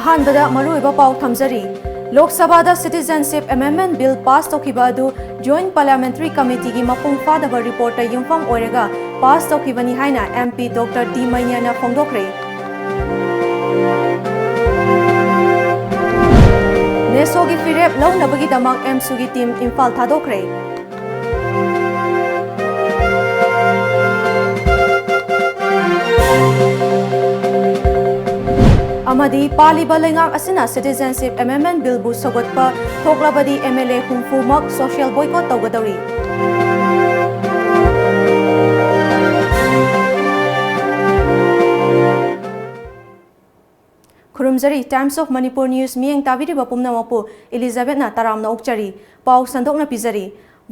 अहानबदा मरुइबा पाउ थमजरी लोक सभा दा Citizenship Amendment Bill pass toukhiba adu Joint Parliamentary Committee gi mapung phadaba report ta yumpham oiraga pass toukhibani haina MP Dr.T Meina na phongdokhre NESO gi phirep lounabagidamak AMSU gi team Imphal thadokhre Amadi Palliba leingak asina Citizenship Amendment Bill bu sougatpa thoklabadi MLA humfumak social boycott tougadouri Khurumjari Times of Manipur News mieng taviri bapumna mapu Elizabeth na taramna ukchari pau sandokna pizari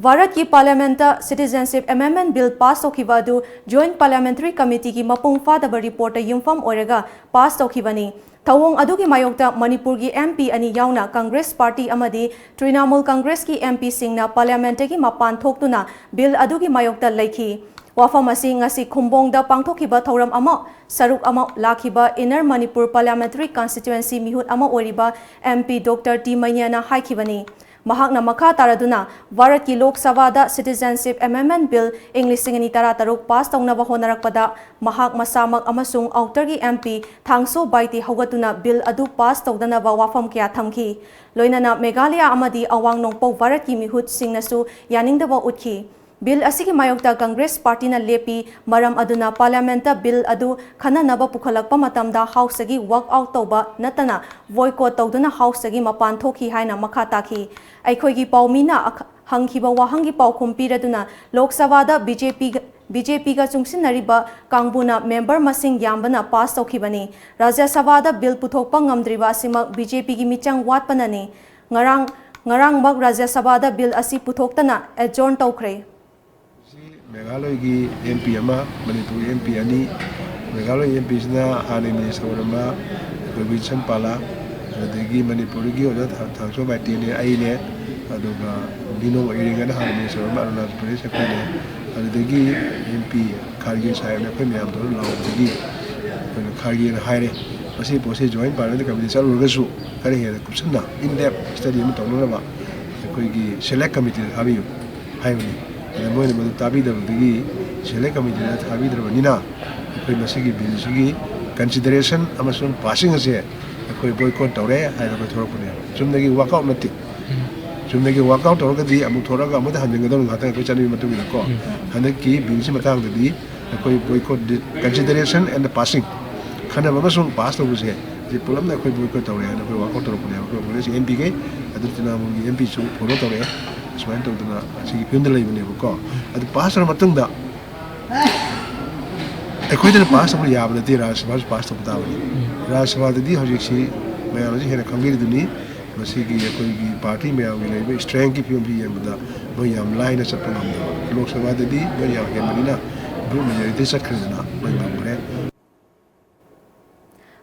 Bharat ki Parliament Citizenship Amendment Bill pass toukhiba adu Joint Parliamentary Committee ki mapung phadaba report yumpham oiraga pass toukhibani Thawong adugi mayokta Manipur gi MP ani yauna Congress Party amadi Trinamool Congress ki MP singna Parliament gi mapan thoktuna bill adugi mayokta laikhi Wafam asi ngasi khumbongda pangthokhiba thoram ama saruk ama lakhiba Inner Manipur Parliamentary Constituency mihut ama oriba MP Dr.T Meina na haikhibani Mahakna makha taraduna Bharat ki Lok Sabha da Citizenship Amendment Bill English singani tarataruk pass taunaba honarakpada mahak masamak amasung outer gi MP thangso baiti hogatuna bill adu pass taudanaba wafam kya thamki loinana Meghalaya amadi awang nongpo Bharat ki mihut singnasu yaningdaba utkhi Bill asigi mayokta Congress Party na lepi maram aduna Parliament bill adu khana naba pukhalakpa matamda House agi walk out tauba natana boycott tauduna House agi mapan thokhi haina makha takhi aikhoi gi paumina hangkhiba wahangi paukhum piraduna Lok Sabha da BJP ga chungsinariba kangbuna member masing yambana pass toukhibani Rajya Sabha da bill puthokpa ngamdriba asimak BJP gi michang watpanani ngarang bak Rajya Sabha da bill asi puthoktana adjourn toukhre Meghalaya ki MP ama Manipur MP ani Meghalaya MP sina hane NESO rama Provincial pala adagi Manipur ki oda thangso baiti ne ai ne aduga binong oiraga na hane NESO rama Arunachal Pradesh ko ne adagi MP Kharge sahib ne ko miyam do law adagi Kharge na haire masi pose joint parliament committee sal urgasu kare he kupsana in depth study ma tawna ba ko gi select committee habiyu haibani Moin madu tabi dabdigi select committee na tabi darbanina koi masigi bill sigi consideration amasung passing ase koi boycott tawre haina ko thorakune chumnagi walkout mati chumnagi walkout tawragadi amu thoraga amada hanjingadon ngata ko chani matumi ko hanaki bill si matang dadi koi boycott consideration and the passing khana amasung pass tawse je pulam na koi boycott tawre na koi walkout tawragune ko polisi MP ke adutina mu MP su follow tawre Selain itu na segi pendel lagi benda buka. Ada pasar matang dah. Ekoi tu pasar pun ya berarti ras pasar pun tahu ni. Ras pasar tadi hari si, saya lagi hera kambing itu ni. Masih ki ekoi ki party saya lagi strength ki film yang benda. Saya line asap pun amda. Lok Sabha tadi saya yang mana na. Belum menjadi sakit na. Saya boleh.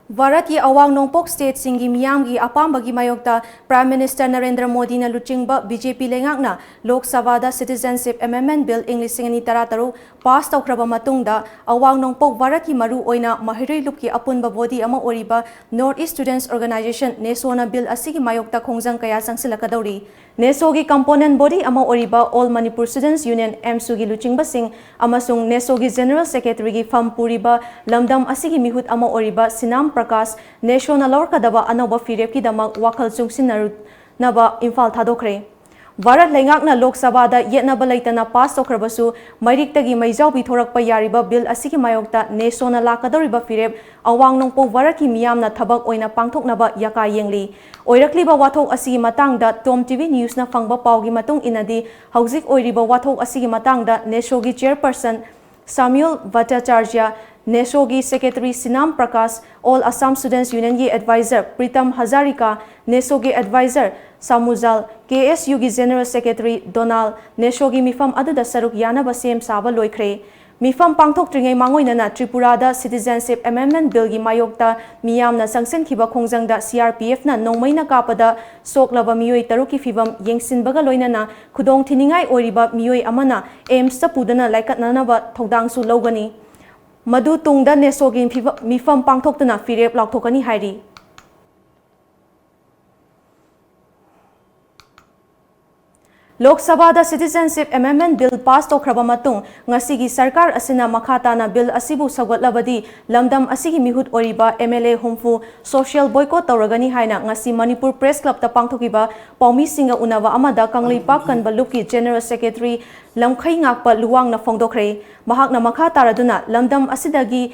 Bharat ki awang nongpok state singi miyam gi apambagi mayokta Prime Minister Narendra Modi na luchingba BJP leingak na Lok Sabha da Citizenship Amendment Bill English singani tarataru pass taukraba matungda awang nongpok Bharat ki maru oina mahiroi lupki apunba body ama oriba North East Students Organization NESO na bill asigi mayokta khongjang kaya sangsilakadauri NESO gi component body ama oriba All Manipur Students Union AMSU gi luchingba sing amasung NESO gi General Secretary gi fam puriba lamdam asigi mihut ama oriba Sinam Prakash National Localized anova phirep ki damak wakhal chungsinnaru naba Imphal thadokhre Bharat leingak na Lok Sabha da yetnaba leitana pass tokrabasu mairik tagi maijau bi thorakpa yariba bill asigi mayokta NESO na lakadoriba phirep awang nongpo Bharat ki miyam na thabak oina pangthoknaba yaka yengli oirakliba wathok asigi matangda Tom TV News na fangba pawgi matung inadi hauzik oiriba wathok asigi matangda NESO gi chairperson Samuel Bhattacharya NESO gi Secretary Sinam Prakash, All Assam Students Union gi Advisor Pritam Hazarika, NESO gi Advisor Samuzal, KSU gi General Secretary Donald, NESO gi mifam aduda saruk yanaba sem saba loikre. Mifam pangthok tringai mangoinana Tripura da Citizenship Amendment Bill gi mayokta miyamna sangsen khiba khongjangda CRPF na nongmaina kapada soklaba miyoi taruki fibam yengsinbaga loinana khudong thiningai oiriba miyoi amana AMSU pudana laikatnanaba thodangsu logani. Madu tungda NESO gi mifam pangthok tuna phirep lauthokani hairi Lok Sabha da Citizenship Amendment Bill pass toukhraba matung ngasigi sarkar asina makhatana bill asibu sougatpadi lamdam asigi mihut oriba MLA humfu social boycott tauragani haina ngasi Manipur Press Club ta pangthokiba paumi singa unava amada kanglipak kanba luki General Secretary lamjingbatomtv luwang na phongdokhre mahakna makha taraduna lamdam asidagi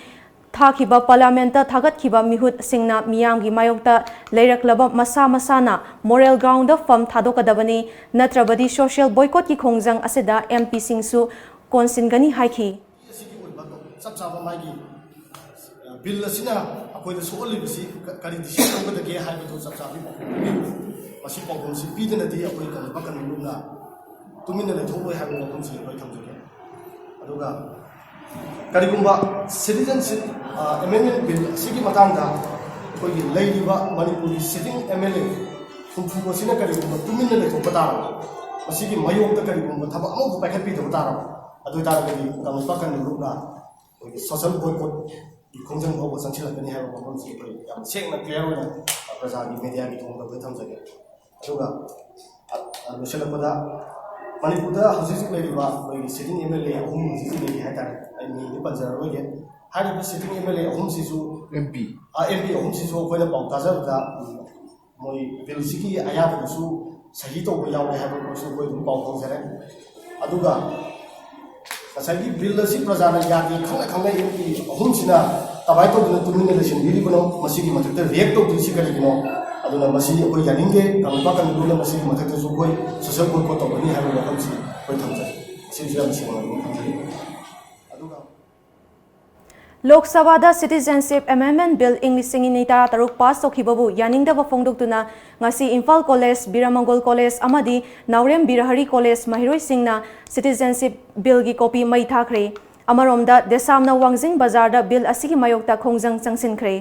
thakiba parliamenta thagatkiba mihut singna miyamgi mayokta leiraklaba masa masana moral ground of fam thadokhre natrabadi social boycott ki khongjang asida MP singsu konsingani haiki bill asina akoida soolibasi kari decision ko dage haibatu sabsabi masi pawon si pidana di akoi kan bakan luna tumina le thoboi haibu pawon si koi thamjake aduga karigumba citizenship amendment bill asigi matangda koi leidiba manipuri sitting MLA thumfu ko sina karigumba tumina le thobata masigi mayokta karigumba thaba amu paikhat pi thobata adu taragani kan bakan luna social boycott khongjang bhaw sanchila kani ha ba kon si yam sengna clear na praja gi media gi thong da tham jage aduga misala pada manipur da hausi le ba koi sitting MLA ahum si ni ha ta ni ni panjar ro ge ha ri sitting MLA ahum si su MP ahum si su koi na paw ta ja da moi bill si ki aya ba su sahi to ko yaw ha ba su koi paw thong jare aduga Asagi bill si prajana yagi khangna MP ahum sina tabai to dun tumina election dili kono masigi mathakta react to disi kali kono aduna masigi koi yaninge kampa kan dun masigi mathakta su koi social boycott to bani haru wakam si koi thamja sinjia masigi aduga Lok Sabha da Citizenship Amendment Bill English singini tara taruk pass tokhibabu yaningdaba phongdoktuna ngasi Imphal College Biramangol College amadi Naurem Birahari College mahiroi singna Citizenship Bill gi copy mai thakre amaromda desamna wangjing bazar da bill asigi mayokta khongjang changsinkhre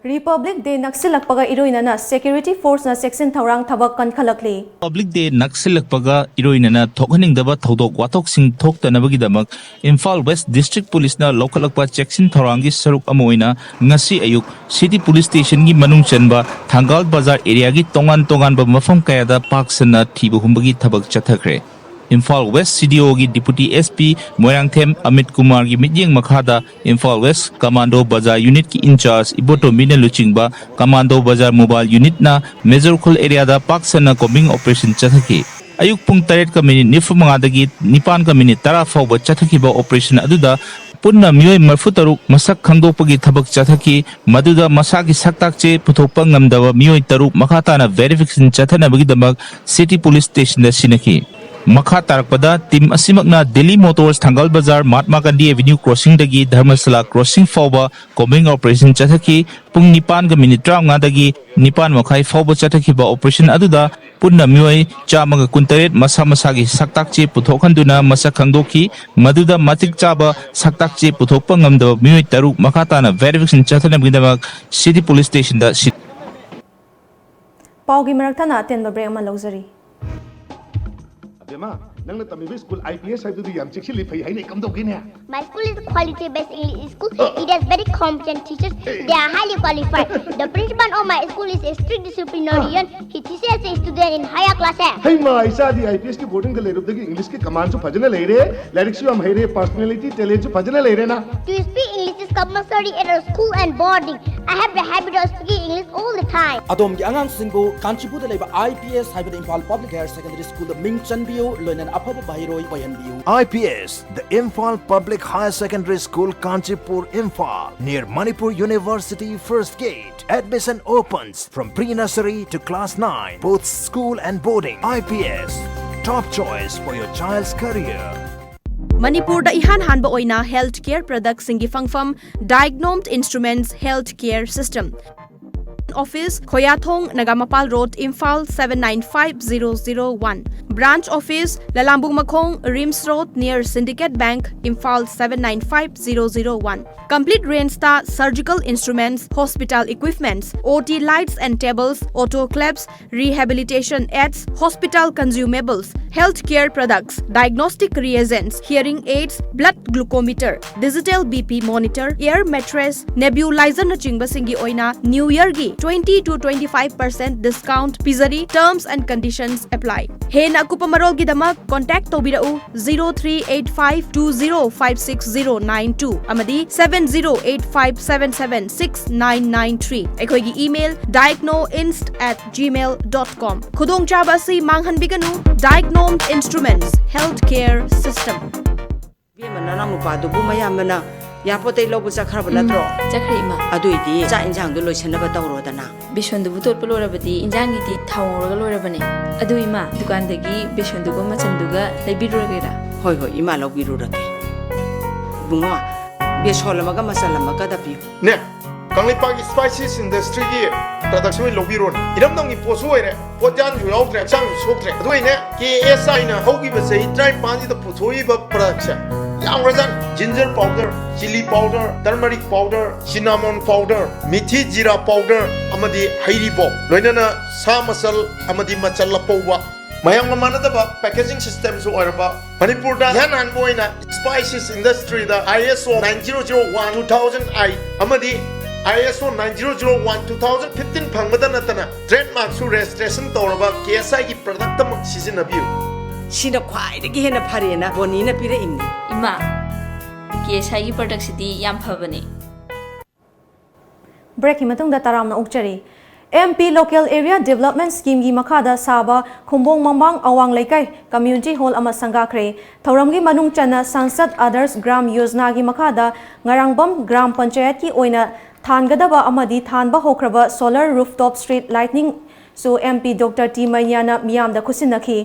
Republic Day naksilakpaga iroinana security force na section thaurang thabak kan khalakli Public Day naksilakpaga iroinana thokhaningdaba thodok watok sing thoktanabagi Imphal West District Police na lokalakpa section thaurangi saruk amoina ngasi ayuk City Police Station gi manung chanba Thangal Bazar area gi tongan ba mafam kayada paksana thibu humbagi thabak chathakre Imphal West CDO gi Deputy SP Moirangthem Amit Kumar gi mityeng makhada Imphal West Commando Bazar Unit ki incharge Iboto Mina Luchingba Commando Bazar Mobile Unit na Major Khul area da paksana combing operation chathaki ayuk pung 8 ka minute nifmanga dagi 9 ka minute 10 fawba chathakiba operation aduda punna miyoi marfutaruk masak khangdokpagi thabak chathaki maduda masagi saktakche puthokpa ngamdaba miyoi taruk makhatana verification chathanabagi damak City Police Station da sinaki Makha tarakpada team asimakna Delhi Motors Thangal Bazar Mahatma Gandhi Avenue crossing dagi Dharmasala crossing fawba combing operation chathaki pung 9 ga minute 35 dagi 9 makhai fawba chathaki ba operation aduda punna mioi chamaga kuntaret masa masagi saktakche puthokhanduna masa khangdoki maduda matik chaba saktakche puthokpa ngamda mioi taruk makhatana verification chathana bidamak City Police Station da Paugi maraktana tenba break ma logzari Dema, nang natamibi school IPS have to do yam chikli fai haina kam do gine. My school is a quality-based English school. It has very competent teachers. They are highly qualified. The principal of my school is a strict disciplinarian. He teaches a student in higher classes. Hey ma, isa di IPS ki boarding ka le rubda ki English ki command so phajna le re, lyrics you am hai re, personality talent so phajna le re na. To speak English is compulsory at our school and boarding. I have the habit of speaking English all the time. Adom gi angang singbo Kanchipur da leba IPS haibad Imphal Public Higher Secondary School da ming chanbiyo loinan afaba bahiroi bayanbiyo. IPS, the Imphal Public Higher Secondary School, Kanchipur, Imphal, near Manipur University First Gate. Admission opens from pre-nursery to class 9, both school and boarding. IPS, top choice for your child's career. Manipur da ihan hanba oina healthcare products singi fangfam diagnosed instruments healthcare system Office, Khoyathong, Nagamapal Road, Imphal 795001. Branch Office, Lalambung Makhong, Rims Road near Syndicate Bank, Imphal 795001. Complete range star surgical instruments, hospital equipments, OT lights and tables, autoclaves, rehabilitation aids, hospital consumables, healthcare products, diagnostic reagents, hearing aids, blood glucometer, digital BP monitor, air mattress, nebulizer na chingba singi oina New Year gi 20 to 25% discount pizari. Terms and conditions apply. Haina kupamarol gidamak contact tobirau 038520569092 amadi 7085776993. Ekhoigi email diagnoinst@gmail.com. Khudong chaba si manghan biganu Diagnomed Instruments Healthcare System. यापोते लोगो चखरब नत्रो चखरीमा अदुइदि चा इंजांग दो लोइसनब तौरोदना बेसोंदु बुतोट पलोरबदि इंजांगी दि थावरगा लोरबने अदुइमा दुकानदगी बेसोंदुगो मचंदुगा लेबिरुरगेरा होय होय इमा लौबिरुरगे बुंगो बेसोलमगा मसलमगा दपि ने कांगलिपागी spices industry की production में लोबिरोन इरमदंगी पोसु ओइरे पोजान जु याउद्रे चांग सोक्ट्रे अदुइने KSI ना होगी बसे ट्राइ पांजी द पुथोई ब प्रोडक्शन यावरजन ginger powder chilli powder turmeric powder cinnamon powder मिठी जीरा पाउडर अमदी हैरिबो लोइनना सा मसल अमदी मचल लपौवा मयंग मानदबा पैकेजिंग सिस्टम सु ओरबा मणिपुर दा यानान बोइना स्पाइसेस इंडस्ट्री दा ISO 9001 2008 अमदी ISO 9001 2015 फंगबदा नतना ट्रेडमार्क सु रजिस्ट्रेशन तौरबा KSI की प्रोडक्ट मक सिजनबियु सिना ख्वाइदगी हेना फरेना बोनीना पिरे इमनी इमा KSI की प्रोडक्ट सिटी याम फबने ब्रेक की मतुंगदा तारामना उकचरी MP Local Area Development Scheme की मखादा साबा खुम्बोंग मम्बांग अवांग लेकाई कम्युनिटी हॉल अमा संगाखरे थौरम की मनुंग चना सांसद आदर्श ग्राम योजना की मखादा ngarangबम ग्राम पंचायत की ओइना थानगदबा अमदी थानबा होख्रबा सोलर रूफटॉप स्ट्रीट लाइटनिंग सो MP Dr.T Meina ना मियामदा खुसिनखी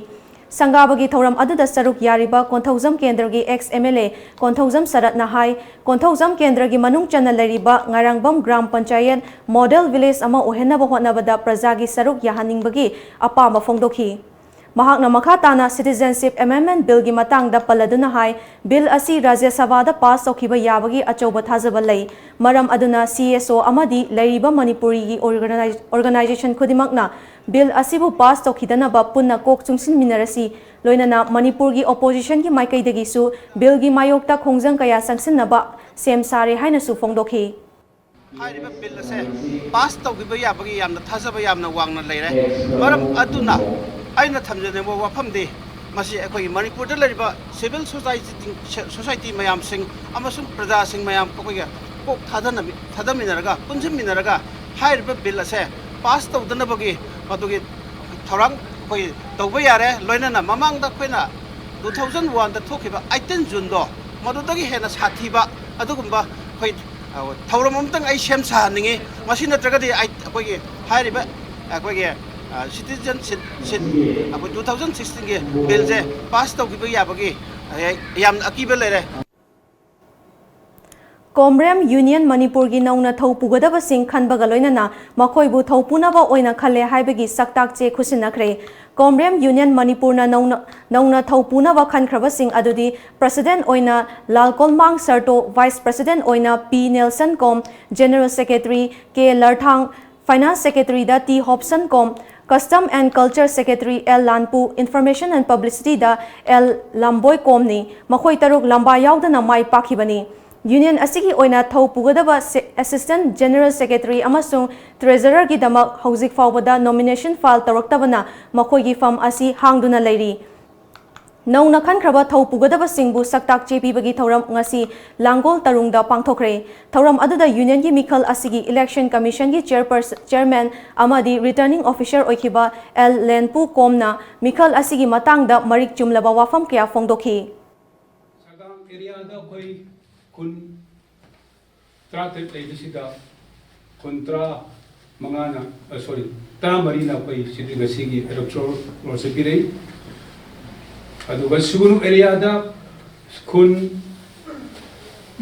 संगाबगी थौरम अदुदा सरुक यारिबा कोंथौजम केंद्र की एक्स MLA कोंथौजम सरत नहाई कोंथौजम केंद्र की मनुंग चना लरिबा ngarangबम ग्राम पंचायत मॉडल विलेज अमा ओहेनबा होनबदा प्रजा की सरुक याहनिंगबगी अपामा फोंगदोखी महाकना मखा ताना Citizenship Amendment Bill की मतंगदा पलदुना हाई बिल असी राज्य सभा पास तौखिबा याबगी अचौबा थाजबा लई मरम अदुना CSO अमदी लैरिबा मणिपुरी की ऑर्गेनाइजेशन खुदिमकना बिल असिबु पास तौखिदनबा पुन्ना कोक चुंगसिन मिनरसी लोइनना मणिपुर की ऑपोजिशन की माइकैदगिसु बिल की मायोक्ता खोंजंग कया संगसिननबा सेम सारे हाइनसु फोंगदोखी हाइरिबा बिल असे पास तौखिबा याबगी यामना थाजबा यामना वांगना लेरे मरम अदुना आइना थमजनेबो वाफमदे मसी अखोई मणिपुर दा लरिबा सिविल सोसाइटी मयाम सिंह अमसुंग प्रजा सिंह मयाम कोइगा कोक थादमिनरगा पुंजमिनरगा हाइरिबा बिल असे पास तौदनबगी मदुगी थौरंग कोइ तौबा यारे लोइनना ममांगदा कोइना 2001 दा थोखिबा 18 जून दो मदुदगी हेना साथीबा अदुगुंबा कोइ थौरम अमतंग आई सेम सानिंगे मसी नत्रगदी कोइगे हाइरिबा कोइगे Citizenship 2016 के बिल से पास तौखिबा याबगी याम अकीबा लेरे कोमरेम यूनियन मणिपुर की नौना थौ पुगदब सिंह खनबगा लोइनना मखोइबु थौ पुनबा ओइना खले हाइबगी सक्ताक चे खुसिनखरे कोमरेम यूनियन मणिपुर ना नौना थौ पुनबा खनख्रबा सिंह अदुदी प्रेसिडेंट ओइना लालकोलमांग सरतो वाइस प्रेसिडेंट ओइना P Nelson Kom general secretary K Larthang finance secretary दा T Hobson Kom Custom and Culture Secretary L Lanpu, Information and Publicity da L Lamboy Komni, Makoi Taruk Lamba Yaudana Mai Pakibani. Union Asiki Oina Thau Pugadaba Assistant General Secretary Amasung Treasurer Gidama Hauzik Fawada nomination file Taroktabana, Makoi Fam Asi Hangduna Lady. Nauna Kankraba Thau Pugadaba Singbu Saktak JP Bagi Tauram Ngasi Langol Tarungda Pangtokhre. Tauram Adada Union Gi Mikal Asigi Election Commission Gi Chairman Amadi Returning Officer Oikiba L Lenpu Komna Mikal Asigi Matangda Marik Jumlaba Wafam Kya Phongdokhi. Sagang area da koi kun tratet leibisida kontra mangana sorry tara marina koi sidigasigi electoral prosecure अदुगा सुगुनु एरियादा खुन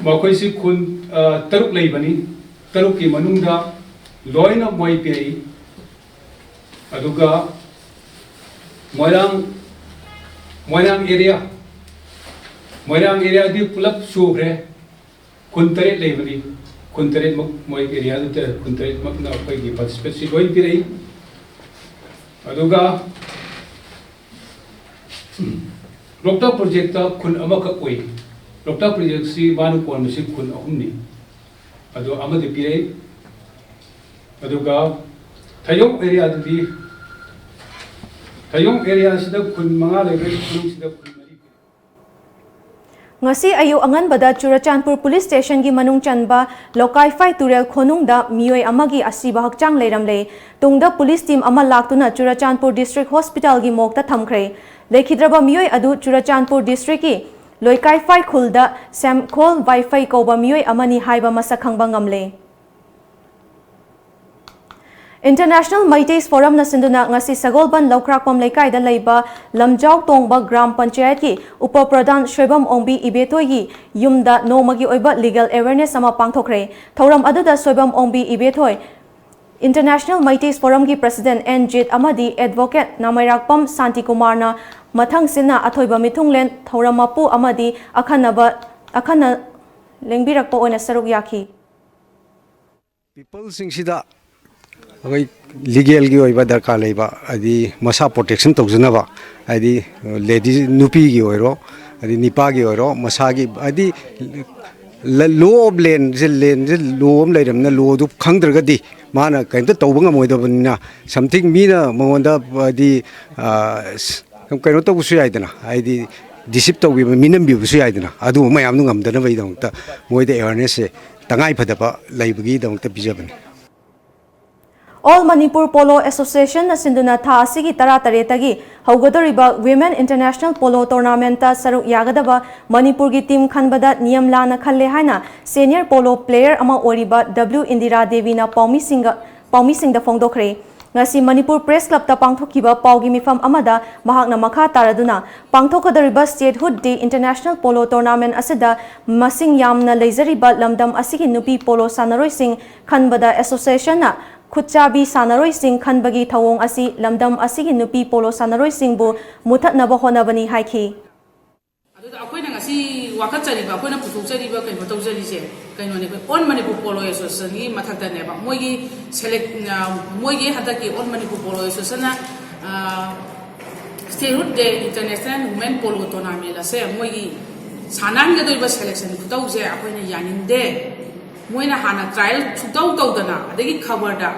मखोइसि खुन तरुक लेबनी तरुक की मनुंगदा loina moi pei aduga moirang area di pulap sukhre kuntare leibani kuntare moi area du kuntare makna koi gi participate si loi pirei aduga Lokta project ta kun amaka koi Lokta project si manu kon masi kun ahumni adu amade pirei aduga thayong area di thayong area sida kun manga lebe kun sida kun ngasi ayu angan bada Churachandpur Police Station gi manung chanba lokai fai turel khonung da mioi amagi asiba hakchang leiramle tungda police team ama laktuna Churachandpur District Hospital gi mokta thamkhre lekhidraba mioi adu Churachandpur District ki loikai fai khulda sam khol wifi koba mioi amani haiba masakhangba ngamle International Maites Forum na sinduna ngasi Sagolban Lokrakpam Laikai da leiba Lamjau Tongba Gram Panchayat ki Upapradhan Shwebam Ongbi Ibetoi gi yumda nomagi oiba legal awareness ama pangthokre thoram aduda Shwebam Ongbi Ibetoi International Maites Forum ki President Njit amadi Advocate Namairakpam Santi Kumar na mathang sina athoiba mithunglen thoramapu amadi akhana lengbirakpa oina saruk yakhi people singsida अगर legal की ओइबा दरकार लेबा अदि मसा protection तौजनबा अदि ladies नुपी की ओइरो अदि Nipah की ओइरो मसा की अदि लॉ ऑफ लैंड जे लॉ अम लेरमना लॉ दु खंगद्रगदि माना कइंत तौबा ngमोइदबनिना समथिंग मीना मंगोंदा अदि कइनो तौबसु याइदना अदि डिसिप तौबि मिनम बिबसु याइदना अदु मयाम नु ngमदनबैदमता मोइदे अवेयरनेस से तंगाइ फदबा लैबगी दमता बिजबनी All Manipur Polo Association na sinduna tha asigi tara taretagi haugadoriba Women International Polo Tournament ta saruk yagadaba Manipur gi team khanbada niyam lana khalle haina senior polo player ama oriba W Indira Devi na Paumi Singh da phongdokhre ngasi Manipur Press Club ta pangthokiba paugi mifam amada mahakna makha taraduna pangthokadoriba Statehood Day International Polo Tournament asida masing yamna leizariba lamdam asigi nupi polo sanaroi sing khanbada association na Khuchabi sanaroi sing khanbagi thawong asi lamdam asigi nupi polo sanaroi sing bu muthatnaba honabani haiki aduda akoina ngasi wakatsariba akoina puthukchariba kaino tawjarise kaino ne on Manipur Polo Association gi mathakta ne ba moigi select moigi hadaki on Manipur Polo Association na Statehood Day International Women Polo Tournament la se moigi sanan ga doiba selection khutause akoina yaninde moina hana trial chutau tawdana adagi khabar da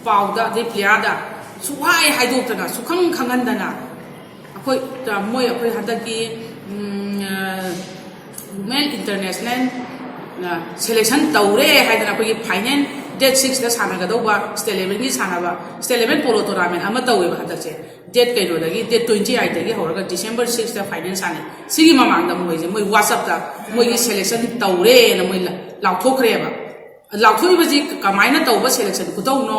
pauda de player da suhai haidokdana sukhang khangandana akoi moi akoi hadaki Women International selection tawre haidana akoi final date 6 da sanaga doba state level ni sanaba state level polo tournament ama tawe ba hadakse date kaino dagi date 28 dagi horaga December 6 da final sane sigi mamang da moi je moi WhatsApp da moi selection tawre na moi lounabagidamak ba lounabagidamak ji kamaina tawba selection kutauno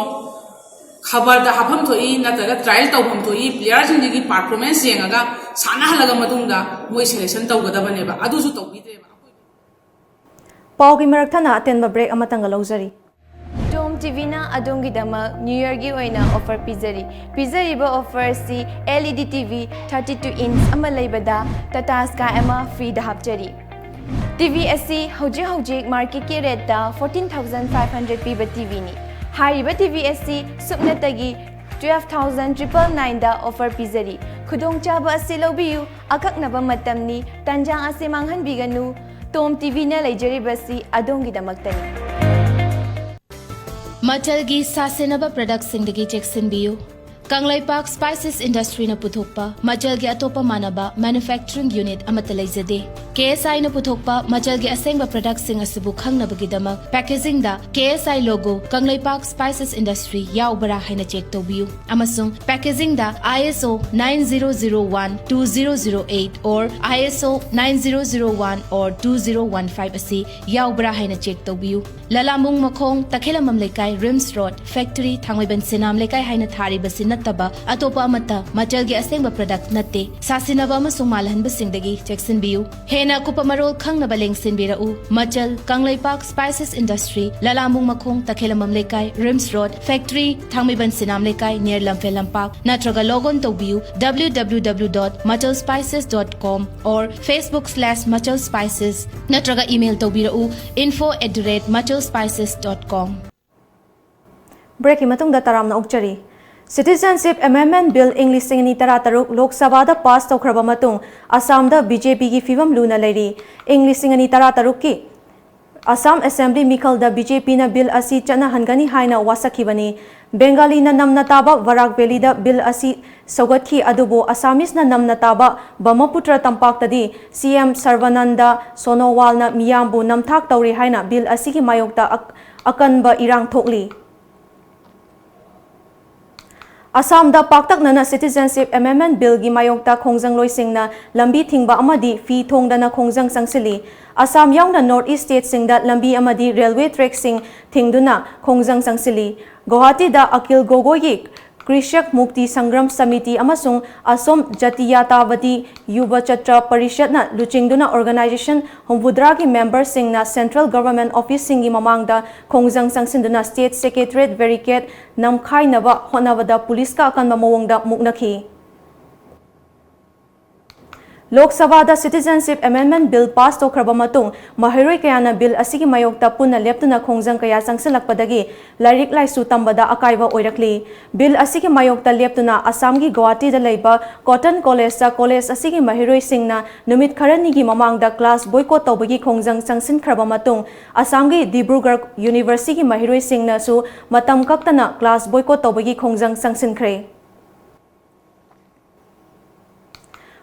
khabar da hafam thoi nataga trial tawham thoi player jing gi performance yengaga sana halaga madunga moi selection tawgadabane ba adu su tawbide ba paugi marathana atenba break amatanga lawjari Tom TV na adongidamak New Year gi oina offer pizari ba offer si LED TV 32 inch ama leibada Tata Sky ama free da hapjari TV SC hojik market ki rate da 14,500 piba TV ni hariba TV SC subnatagi 12,999 da offer pizari khudong chaba ase lobiyu akaknaba matamni tanjang ase manghan biganu Tom TV na leijari basi adongidamak-tani Matalgi sasenaba product singdagi cheksinbiyu Kanglaipak Spices Industry na puthokpa Majalgi atopa manaba manufacturing unit amata leizade KSI na puthokpa Majalgi asengba product sing asibu khangnabagidamak packaging da KSI logo Kanglaipak Spices Industry yaubara haina check tobiyu amasung packaging da ISO 9001-2008 or ISO 9001 or 2015 asi yaubara haina check tobiyu Lalamung Makhong Takhilamam Lekai Rims Road Factory Thangwaiban Sinam Lekai haina thari basin नत्तबा अतोपा अमता मचल गे असेंबा product नत्ते सासिनबा अमसुंग मालहनबा सिंगदगी चेक्सिनबियु हेना कुपा मरोल खंगनबा लेंगसिनबिराउ Machal Kangleipak spices industry ललामुंग मखोंग तखेलमम लेकाई RIMS road factory थांगमिबन सिनाम लेकाई नियर लम्फे लम्पाक नत्रगा लॉग ऑन तौबियु www.machalspices.com or facebook/machalspices नत्रगा ईमेल तौबिराउ info@machalspices.com ब्रेक की मतुंग दा तरामना उक्चरी Citizenship Amendment Bill English Singini Tarataruk Lok Sabha da pass taukraba matung Assam da BJP gi fivam luna leiri English Singini Tarataruk ki Assam Assembly Mikhal da BJP na bill asi chana hangani haina wasakhibani Bengali na namna taba Warak Valley da bill asi sougatki adubo Assamese na namna taba Brahmaputra tampak tadi CM Sarvananda Sonowal na miyambu namthak tauri haina bill asi ki mayokta akanba irang thokli Assam da paktak nana Citizenship Amendment Bill gi mayokta khongjang loising na lambi thingba amadi fi thongda na khongjang sangsili Assam yaung na North East State sing da lambi amadi railway track sing thingduna khongjang sangsili Guwahati da Akil Gogoi Krishak Mukti Sangram Samiti amasung Asom Jatiyatavati Yuva Chatra Parishad na luchingduna organization Hombudra ki member sing na Central Government Office singi mamang da khongjang sangsinduna State Secretariat Barricade namkhai naba honavada police ka akan mamawong da muknakhi Lok Sabha da Citizenship Amendment Bill pass taukraba matung mahiroi kayana bill asigi mayokta punna leptuna khongjang kaya sangsilakpadagi lairik laisu tambada akaiba oirakli bill asigi mayokta leptuna Assam gi Guwahati da leiba Cotton College sa college asigi mahiroi singna numit kharani gi mamang da class boycott tawbagi khongjang sangsin khraba matung Assam gi Dibrugarh University gi mahiroi singna su matam kaktana class boycott tawbagi khongjang sangsin khre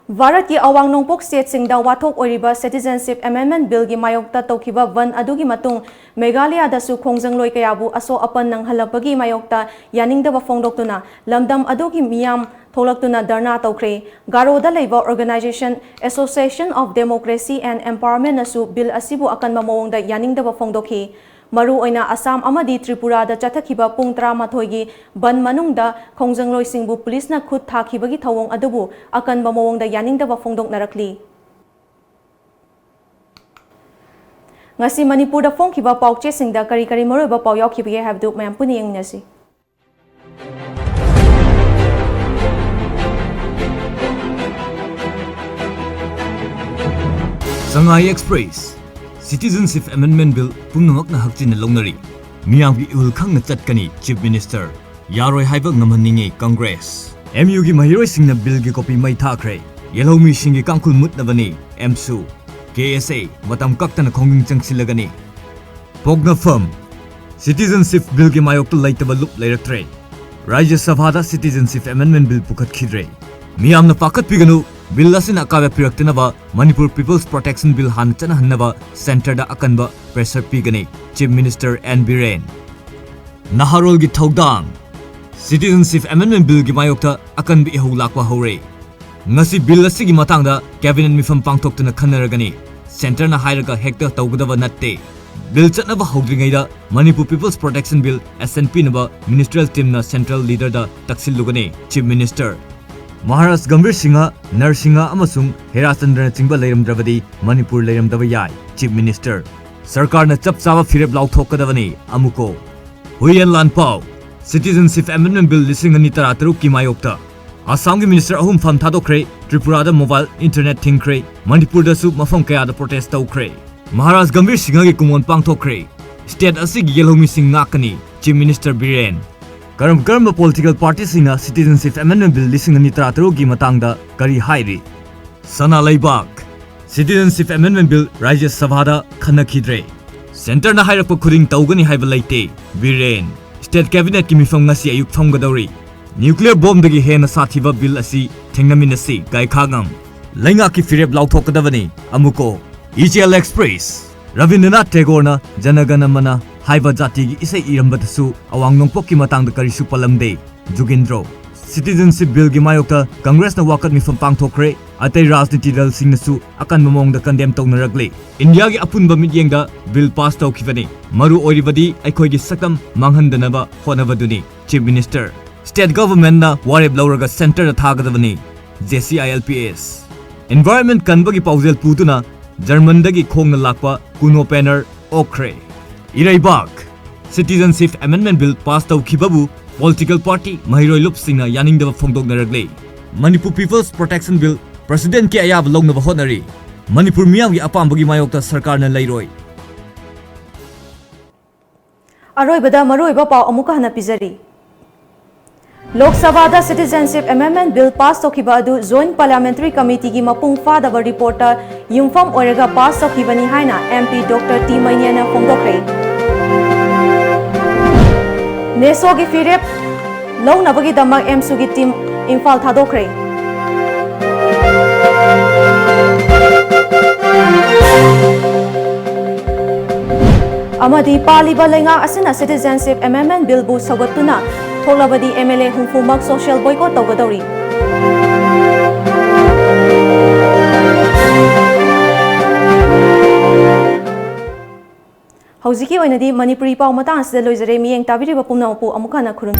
Bharat ki awang nongpok state singda wathok oriba Citizenship Amendment Bill gi mayokta toukhiba van adugi matung Meghalaya da su khongjang loi kayabu aso apan nang halapagi mayokta yaningda ba phongdoktuna lamdam adugi miyam tholaktuna dharna taukhre Garo da leiba organization Association of Democracy and Empowerment asu bill asibu akan mamawong da yaningda ba phongdokhi Maru oina Assam amadi Tripura da chathakhiba pung 13 gi ban manungda khongjang loi singbu police na khut thakibagi thawong adubu akan ba mawong da yaningda ba phongdok narakli ngasi Manipur da phongkhiba pauche singda kari kari maru ba pau yaukhibi habdu mayam puni yengnasi Sangai Express Citizenship Amendment Bill pumnamakna hakchina longnari miyamgi iul khangna chatkani Chief Minister yaroi haiba ngamhaninge Congress MU gi mahiroi singna bill gi copy mai thakre yelomi singi kangkul mutnabani AMSU KSA matam kaktana khonging changsilagani phongdokhre Citizenship Bill gi mayokta laitaba lup leiraktre Rajya Sabha da Citizenship Amendment Bill pukhat khidre miyamna pakat piganu Bill asina akabe piraktinaba Manipur People's Protection Bill han chana hannaba center da akanba pressure pigani Chief Minister N Biren Naharol gi thogdang Citizenship Amendment Bill gi mayokta akan bi ihu lakwa hore ngasi bill asigi matangda cabinet mifam pangthoktuna khanaragani center na hairaga hekta tawgadaba natte bill chatnaba hogdringaida Manipur People's Protection Bill SNP naba ministerial team na central leader da taksilugani Chief Minister Maharaj Gambhir Singha, Narsingha amasung Herachandra chingba leiramdrabadi Manipur leiramdaba yai Chief Minister Sarkar na chap chaba phirep lauthokadabani amuko Huyen Lanpao Citizenship Amendment Bill 2013 ki mayokta Assam gi Minister ahum pham thadokhre Tripura da mobile internet thingkhre Manipur da su mafam kaya da protest taukhre Maharaj Gambhir Singha gi kumon pangthokre State asig yelomi sing ngakani Chief Minister Biren Karam political parties in a Citizenship Amendment Bill 2013 gi matangda kari hairi Sana Laibak Citizenship Amendment Bill Rajya Sabha da khanakhidre Center na hairakpa khuding taugani haiba laite Biren State Cabinet ki mifam ngasi ayuk phongdokhre Nuclear bomb dagi hena sathiba bill asi thengnaminasi gaikhagam leingak ki phirep lauthokadabani amuko EGL Express Rabindranath Tagore na Janagana Mana Haiba Jati gi isai irambatasu awang nongpok ki matangda karisu palamde Jugindro Citizenship Bill gi mayokta Congress na wakat mifam pangthokre atai rajniti dal singnasu akan mamongda condemn tawnarakle India gi apunba mityengda bill pass tawkhibani maru oiribadi aikoi gi sakam manghandanaba honavaduni Chief Minister State government na warep lauraga center da thagadabani JCILPS environment kanbagi paujel puduna German dagi khongna lakpa kuno panner okre iraibak Citizenship Amendment Bill passed toukhibabu political party mahiroi lup singna yaningdaba phongdokhre Manipur People's Protection Bill President ke ayab longnaba honari Manipur miyam gi apambagi mayokta sarkar na lairoi aroi bada maroi ba pau amuka hana pizari Lok Sabha da Citizenship Amendment Bill pass toukhiba adu Joint Parliamentary Committee gi mapung phadaba reporter yumpham oiraga pass toukhibani haina MP Dr.T Meina na phongdokhre NESO gi phirep lounabagidamak AMSU gi team Imphal thadokhre amadi Palliba leingak asina Citizenship Amendment Bill bu sougatpa thoklabadi MLA humfumak social boycott tougadouri Hauziki oinadi Manipuri pau matang asida loizare miyeng tabiriba pumna upu amukana khurun